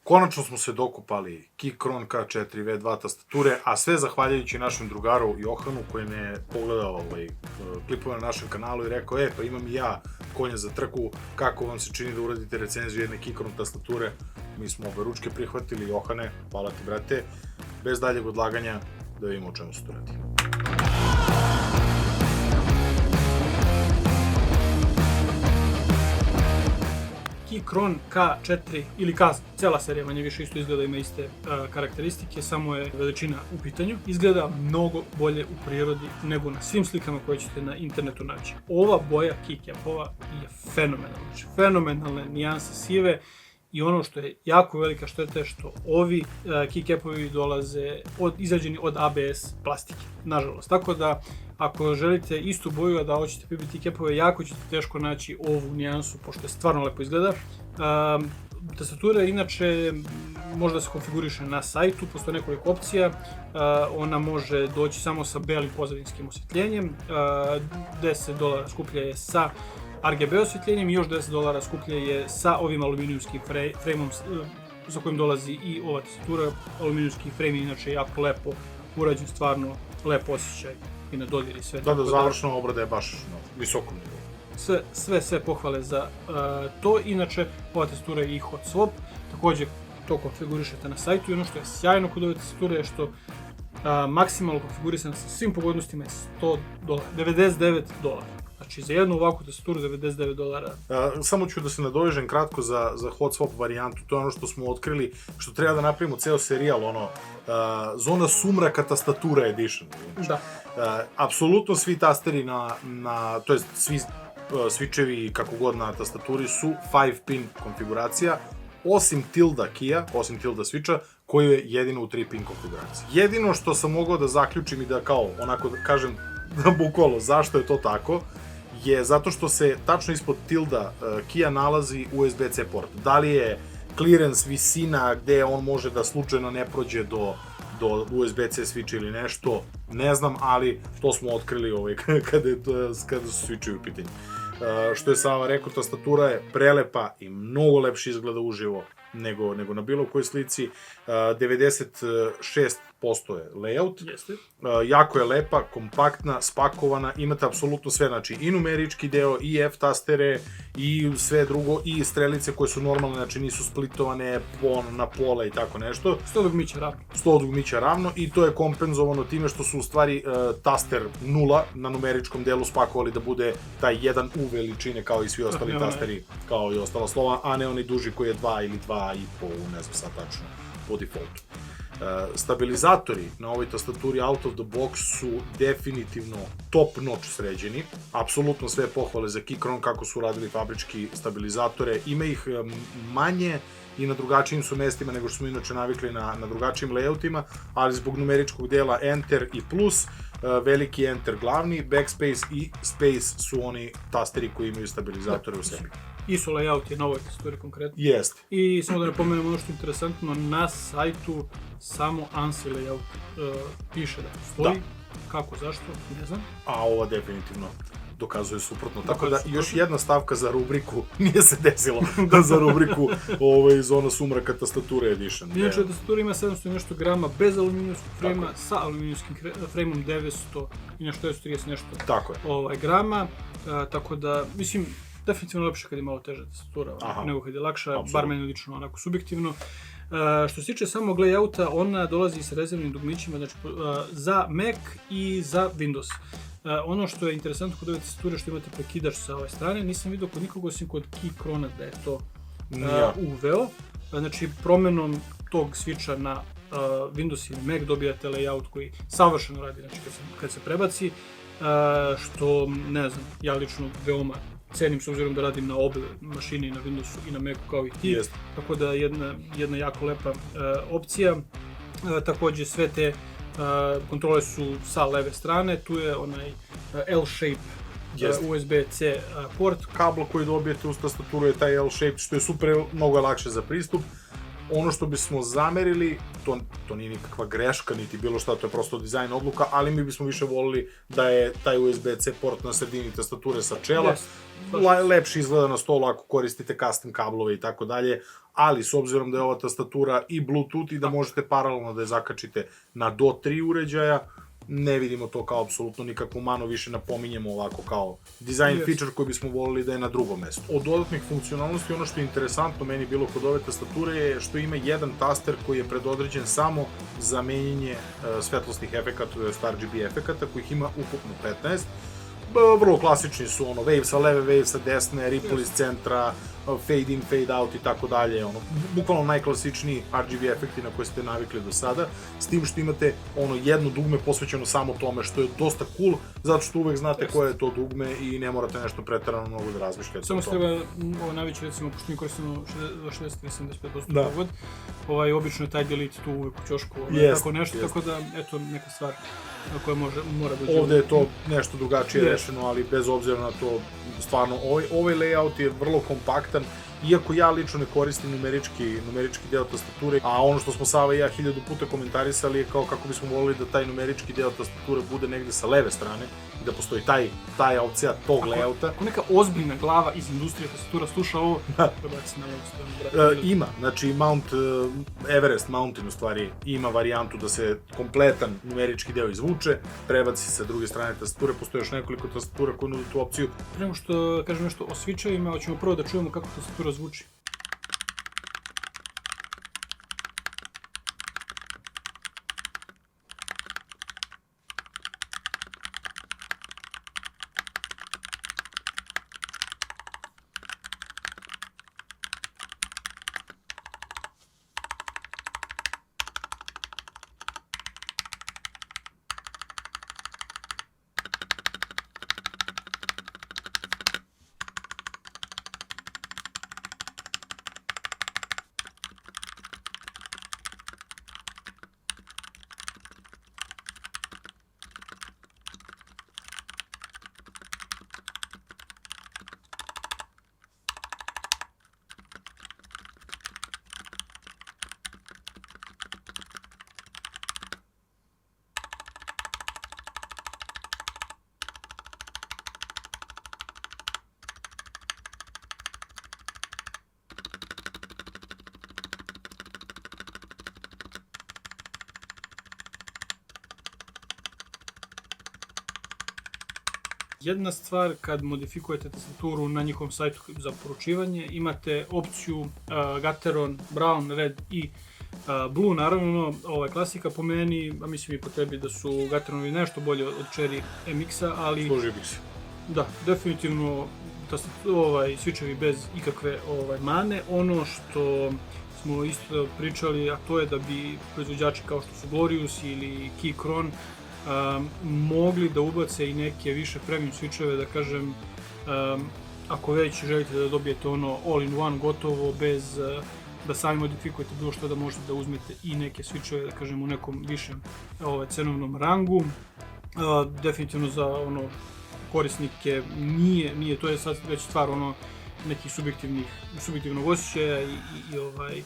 Konačno smo se dokupali Keychron K4 V2 tastature, a sve zahvaljujući našem drugaru Johanu koji me je pogledao klipove na našem kanalu i rekao, pa imam i ja konja za trku, kako vam se čini da uradite recenziju jedne Keychron tastature. Mi smo obe ručke prihvatili. Johane, hvala ti brate, bez daljeg odlaganja da vidimo o čemu se to radi. Keychron K4 ili K, cela serija manje više isto izgleda, ima iste karakteristike, samo je veličina u pitanju. Izgleda mnogo bolje u prirodi nego na svim slikama koje ćete na internetu naći. Ova boja keycapova je fenomenalna, znači fenomenalne nijanse sive i ono što je jako velika šteta je što ovi keycapovi dolaze izrađeni od ABS plastike, nažalost. Tako da ako želite istu boju, a da hoćete PBT capove, jako ćete teško naći ovu nijansu, pošto je stvarno lepo izgleda. Tastatura inače može da se konfiguriše na sajtu, postoje nekoliko opcija. Ona može doći samo sa belim pozadinskim osvetljenjem, $10 skuplja je sa RGB osvetljenjem i još $10 skuplja je sa ovim aluminijumskim frejmom za kojim dolazi i ova tastatura. Aluminijumski frejm je inače jako lepo urađen, stvarno lepo osjećaj i na dodir i sve. Da, završna obrada je baš na visokom nivou. Sve pohvale za to. Inače, ova tastatura je i hot swap, također to konfigurišete na sajtu i ono što je sjajno kod ove tastature je što maksimalno konfigurisana sa svim pogodnostima je $100, $99. Znači za jednu ovakvu tastaturu $99. Samo ću da se nadovežem kratko za hot swap varijantu, to je ono što smo otkrili, što treba da napravimo ceo serijal, Zona sumraka tastatura edition. Da. Apsolutno svi tasteri to jest svi switchevi kako god na tastaturi su 5-pin konfiguracija, osim tilda keya, osim tilda switcha, koji je jedino u 3-pin konfiguraciji. Jedino što sam mogao da zaključim i da kao, onako da kažem, bukvalno zašto je to tako, je zato što se tačno ispod tilda keya nalazi USB-C port. Da li je clearance, visina, gde on može da slučajno ne prođe do USB-C switcha ili nešto, ne znam, ali to smo otkrili kada su switchevi u pitanju. Što je Sava rekao, tastatura je prelepa i mnogo lepše izgleda uživo nego na bilo kojoj slici. 96% je layout, jako je lepa, kompaktna, spakovana, imate apsolutno sve, znači i numerički deo, i F-tastere, i sve drugo, i strelice koje su normalne, znači nisu splitovane na pola i tako nešto. 100 dugmića ravno. 100 dugmića ravno i to je kompenzovano time što su u stvari taster 0 na numeričkom delu spakovali da bude taj 1 U veličine kao i svi ostali tasteri, kao i ostala slova, a ne onaj duži koji je 2 ili 2,5, ne znam sad tačno, po defaultu. Stabilizatori na ovoj tastaturi out of the box su definitivno top notch sređeni, apsolutno sve pohvale za Keychron kako su radili fabrički stabilizatore, ima ih manje i na drugačijim su mestima nego što smo inače navikli na drugačijim layoutima, ali zbog numeričkog dela Enter i plus, veliki Enter glavni, Backspace i Space su oni tasteri koji imaju stabilizatore u sebi. ISO layout je na ovoj tastaturi konkretno. Jeste. I samo da napomenem ono što je interesantno, na sajtu samo ANSI layout piše da postoji. Kako, zašto, ne znam. A ova definitivno dokazuje suprotno. Tako da još jedna stavka za rubriku, nije se desilo, za rubriku Zona sumraka tastature edition. Inače, tastatura ima 700 nešto grama bez aluminijumskog frejma, sa aluminijumskim frejmom 900 i nešto 930 nešto grama. Tako da, mislim, definitivno lepše kad je malo teža tastatura nego kad je lakša, bar meni lično onako subjektivno. Što se tiče samog layouta, ona dolazi sa rezervnim dugmićima, znači za Mac i za Windows. Ono što je interesantno kod ove tastature što imate prekidač sa ove strane, nisam vidio kod nikog osim kod Keychrona da je to uveo. Znači promenom tog switcha na Windows ili Mac dobijate layout koji savršeno radi, znači kad se prebaci, što ne znam, ja lično veoma cenim s obzirom da radim na obe mašine, i na Windowsu i na Macu kao i ti, tako da jedna jako lepa opcija. Također sve te kontrole su sa leve strane, tu je onaj L-shape USB-C port. Kablo koji dobijete uz tastaturu je taj L-shape, što je super, mnogo lakše za pristup. Ono što bismo zamerili, to nije nikakva greška, niti bilo šta, to je prosto dizajn odluka, ali mi bismo više volili da je taj USB-C port na sredini tastature sa čela, lepši izgleda na stolu ako koristite custom kablove i tako dalje, ali s obzirom da je ova tastatura i Bluetooth i da možete paralelno da je zakačite na do 3 uređaja, ne vidimo to kao apsolutno nikakvu manu, više napominjemo ovako kao design feature koji bismo volili da je na drugom mestu. Od dodatnih funkcionalnosti, ono što je interesantno meni bilo kod ove tastature je što ima jedan taster koji je predodređen samo za menjanje svetlosnih efekata, to je RGB efekata, kojih ima ukupno 15. Vrlo klasični su, wave sa leve, wave sa desne, ripple iz centra, fade in, fade out i tako dalje, bukvalno najklasičniji RGB efekti na koje ste navikli do sada, s tim što imate jedno dugme posvećeno samo tome, što je dosta cool, zato što uvek znate koje je to dugme i ne morate nešto pretarano mnogo da razmišljate. Samo se treba navići, recimo, pošto mi koristimo 60-75% pogod, obično je taj delete tu uvek u ćošku, tako nešto, tako da, eto, neka stvar koja mora biti... Ovde je to nešto drugačije rešeno, ali bez obzira na to, stvarno, ovaj layout je vrlo kompaktan, iako ja lično ne koristim numerički deo tastature, a ono što smo Sava i ja 1000 puta komentarisali je kao kako bismo volili da taj numerički deo tastature bude negde sa leve strane i da postoji taj opcija tog layouta. Ako neka ozbiljna glava iz industrije tastatura sluša ovo, prebaci na levu. Ima, znači Everest Mountain u stvari ima varijantu da se kompletan numerički deo izvuče, prebaci sa druge strane tastature, postoje još nekoliko tastatura koje nude tu opciju. Prema što kažem nešto o switchovima, hoćemo prvo da čujemo kako tastatura zvuči. Jedna stvar, kad modifikujete tastaturu na njihovom sajtu za poručivanje, imate opciju Gateron, Brown, Red i Blue, naravno, klasika po meni, a mislim i po tebi da su Gateronovi nešto bolje od Cherry MX-a, ali... Složio bih se. Da, definitivno switchevi bez ikakve mane. Ono što smo isto pričali, a to je da bi proizvođači kao što su Glorious ili Keychron mogli da ubace i neke više premium switcheve, da kažem, ako već želite da dobijete all-in-one gotovo, bez da sami modifikujete bilo što, da možete da uzmete i neke switcheve, da kažem, u nekom višem cenovnom rangu. Definitivno za korisnike nije, to je sad već stvar nekih subjektivnog osjećaja i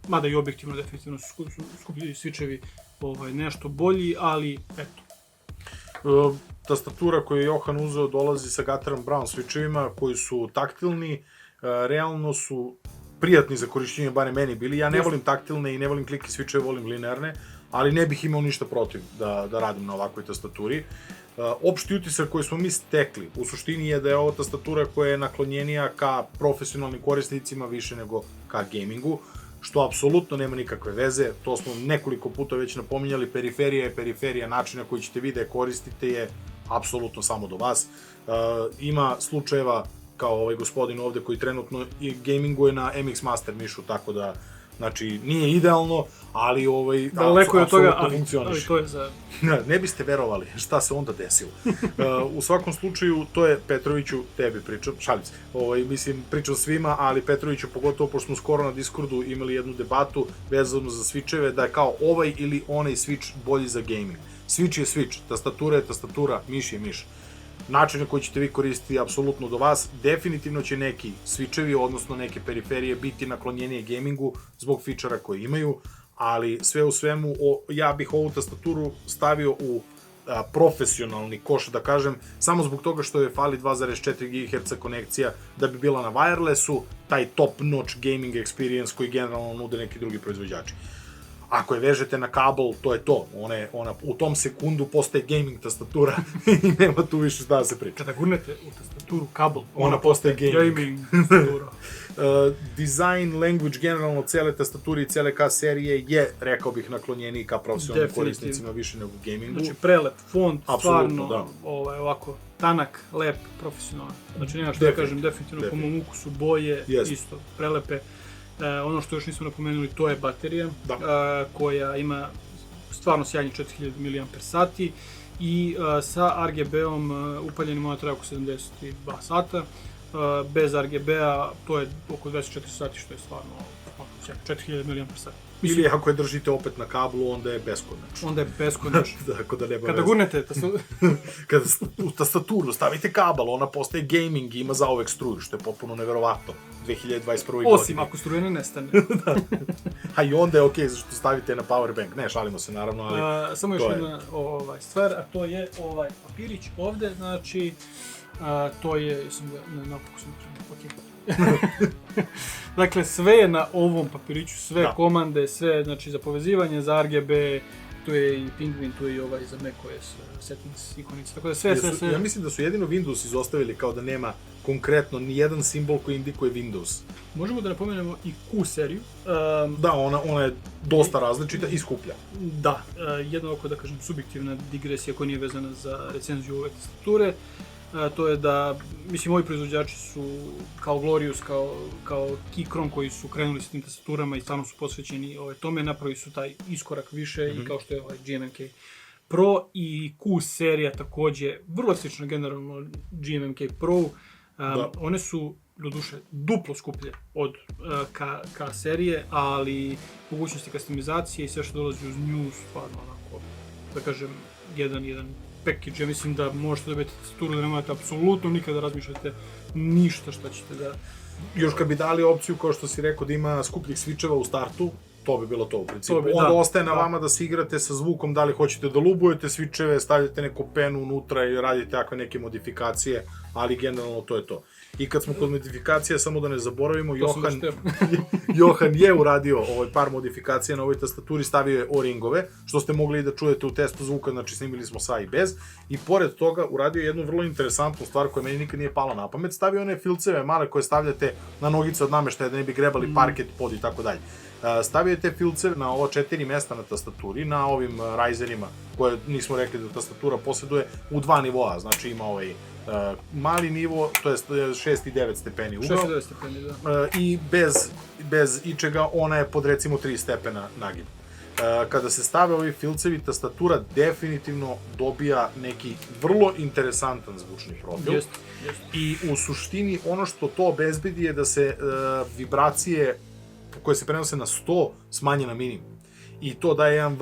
mada i objektivno definitivno su skuplji switchevi nešto bolji, ali eto. Tastatura koju je Johan uzeo dolazi sa Gateron Brown switchevima koji su taktilni, realno su prijatni za korišćenje, bare meni bili. Ja ne volim taktilne i ne volim kliki switcheve, volim linearne, ali ne bih imao ništa protiv da radim na ovakvoj tastaturi. Opšti utisak koji smo mi stekli u suštini je da je ovo tastatura koja je naklonjenija ka profesionalnim korisnicima više nego ka gamingu, što apsolutno nema nikakve veze, to smo nekoliko puta već napominjali, periferija je periferija, načina koji ćete vi da je koristite je apsolutno samo do vas. Ima slučajeva kao ovaj gospodin ovde koji trenutno gaminguje na MX Master mišu, tako da, znači, nije idealno, ali apsolutno funkcioniš. To je za... Ne biste verovali šta se onda desilo. U svakom slučaju, to je Petroviću, tebi pričam, šalim se, mislim, pričam svima, ali Petroviću pogotovo, pošto smo skoro na Discordu imali jednu debatu vezano za switcheve, da je kao ovaj ili onaj switch bolji za gaming. Switch je switch, tastatura je tastatura, miš je miš. način na koji ćete vi koristiti apsolutno do vas. Definitivno će neki switchevi, odnosno neke periferije biti naklonjenije gamingu zbog fičara koje imaju, ali sve u svemu, ja bih ovu tastaturu stavio u profesionalni koš, da kažem, samo zbog toga što je fali 2,4 GHz konekcija da bi bila na wirelessu, taj top-notch gaming experience koji generalno nude neki drugi proizvođači. Ako je vežete na kabel, to je to. Ona u tom sekundu postaje gaming tastatura i nema tu više šta da se priča. Kada gurnete u tastaturu kabel, ona postaje gaming tastatura. Design, language, generalno cele tastature i cele K serije je, rekao bih, naklonjeniji ka profesionalnim korisnicima više nego gamingu. Znači prelep, font, apsolutno, stvarno, ovako, tanak, lep, profesionalan. Znači nema što da kažem, definitivno po mom ukusu, boje, isto, prelepe. Ono što još nismo napomenuli, to je baterija, koja ima stvarno sjajnih 4000 mAh i sa RGB-om upaljenim ona treba oko 72 sata. Bez RGB-a to je oko 24 sati, što je stvarno 4000 mAh. Ili ako je držite opet na kablu, onda je beskonačno. Onda je beskonačno. Kada gurnete kada u tastaturu stavite kabel, ona postaje gaming i ima zauvek struju, što je potpuno neverovatno. 2021. godine. Osim ako struja ne nestane. A i onda je okej, zašto stavite na powerbank. Ne, šalimo se naravno, ali... Samo još jedna stvar, a to je ovaj papirić ovde, znači... to je, jesam ga na fokusu Dakle, sve je na ovom papiriću, sve komande, sve, znači za povezivanje, za RGB, tu je i Penguin, tu je i ovaj za macOS settings ikonice, tako da sve. Ja mislim da su jedino Windows izostavili kao da nema konkretno ni jedan simbol koji indikuje Windows. Možemo da napomenemo i Q seriju. Da, ona je dosta različita i skuplja. Da, jedna oko, da kažem, subjektivna digresija koja nije vezana za recenziju ove tastature. To je da, mislim, ovi proizvođači su kao Glorious, kao Keychron koji su krenuli s tim tastaturama i stvarno su posvećeni tome, napravili su taj iskorak više i kao što je ovaj GMMK Pro i Q serija takođe, vrlo slično generalno GMMK Pro, one su doduše duplo skuplje od K serije, ali mogućnosti customizacije i sve što dolazi uz nju stvarno onako, da kažem, jedan package, ja mislim da možete dobiti tastaturu da nemate apsolutno nikada razmišljate ništa šta ćete da... Još kad bi dali opciju, kao što si rekao, da ima skupljih switcheva u startu, to bi bilo to u principu. Onda ostaje na vama da se igrate sa zvukom, da li hoćete da lubujete switcheve, stavljate neku penu unutra i radite takve neke modifikacije, ali generalno to je to. I kad smo kod modifikacija, samo da ne zaboravimo, Johan je uradio par modifikacija na ovoj tastaturi, stavio je O-ringove, što ste mogli i da čujete u testu zvuka, znači snimili smo sa i bez. I pored toga uradio jednu vrlo interesantnu stvar koja meni nikad nije pala na pamet, stavio one filceve male koje stavljate na nogice od nameštaja da ne bi grebali parket, pod i tako dalje. Stavio te filceve na ova 4 mesta na tastaturi, na ovim Ryzenima, koje nismo rekli da tastatura posjeduje, u 2 nivoa, znači ima ovaj mali nivo, to je 6 i 9 stepeni ugao. 6 i 9 stepeni, da. I bez ičega ona je pod recimo 3 stepena nagib. Kada se stave ovi filcevi, tastatura definitivno dobija neki vrlo interesantan zvučni profil. I u suštini ono što to obezbedi je da se vibracije koje se prenose na 100 smanje na minimum. I to daje jedan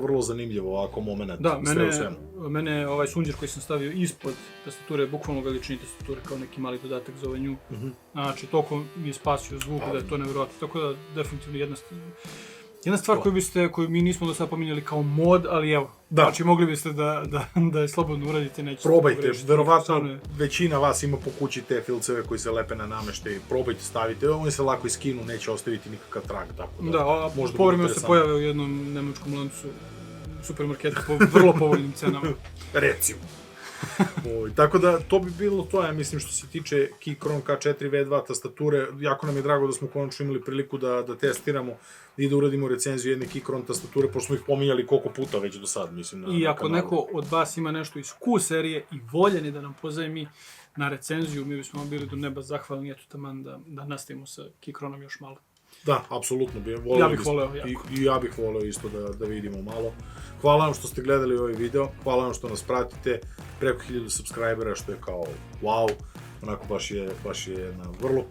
vrlo zanimljiv ovako moment. Da, mene ovaj sunđer koji sam stavio ispod tastature, bukvalno veličini tastature, kao neki mali dodatak za ovaj nju. Znači, toliko mi je spasio zvuk da je to nevjerojatno. Tako da, definitivno jedna stvar koju mi nismo do sada pominjali kao mod, ali evo, znači mogli biste da je slobodno uradite, nećete. Probajte, verovatno većina vas ima po kući te filceve koji se lepe na nameštaj, probajte, stavite, oni se lako iskinu, neće ostaviti nikakav trag, tako da. Da, povremeno se pojave u jednom nemačkom lancu supermarketa po vrlo povoljnim cenama. Recimo. Tako da, to bi bilo to, ja mislim, što se tiče Keychron K4 V2 tastature. Jako nam je drago da smo konačno imali priliku da testiramo i da uradimo recenziju jedne Keychron tastature, pošto smo ih pominjali koliko puta već do sad, mislim, na kanalu. I ako neko od vas ima nešto iz Q serije i voljen je da nam pozajmi na recenziju, mi bismo bili do neba zahvalni, eto taman da nastavimo sa Keychronom još malo. Da, apsolutno. Ja bih voleo jako. I ja bih voleo isto da vidimo malo. Hvala vam što ste gledali ovaj video, hvala vam što nas pratite, preko 1000 subscribera, što je kao wow. onako baš je jedna vrlo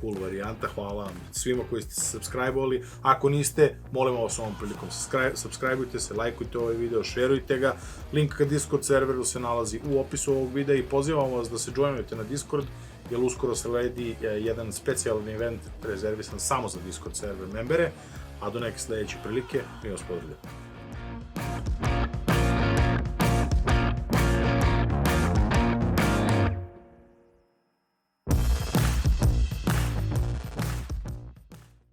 cool varijanta. Hvala vam svima koji ste se subscribe-ovali. Ako niste, molimo vas ovom prilikom, subscribe-ujte se, lajkujte ovaj video, šerujte ga. Link ka Discord serveru se nalazi u opisu ovog videa i pozivamo vas da se joinujete na Discord, jer uskoro se sledi jedan specijalni event rezervisan samo za Discord server membere, a do neke sledeće prilike mi vas pozdravljamo.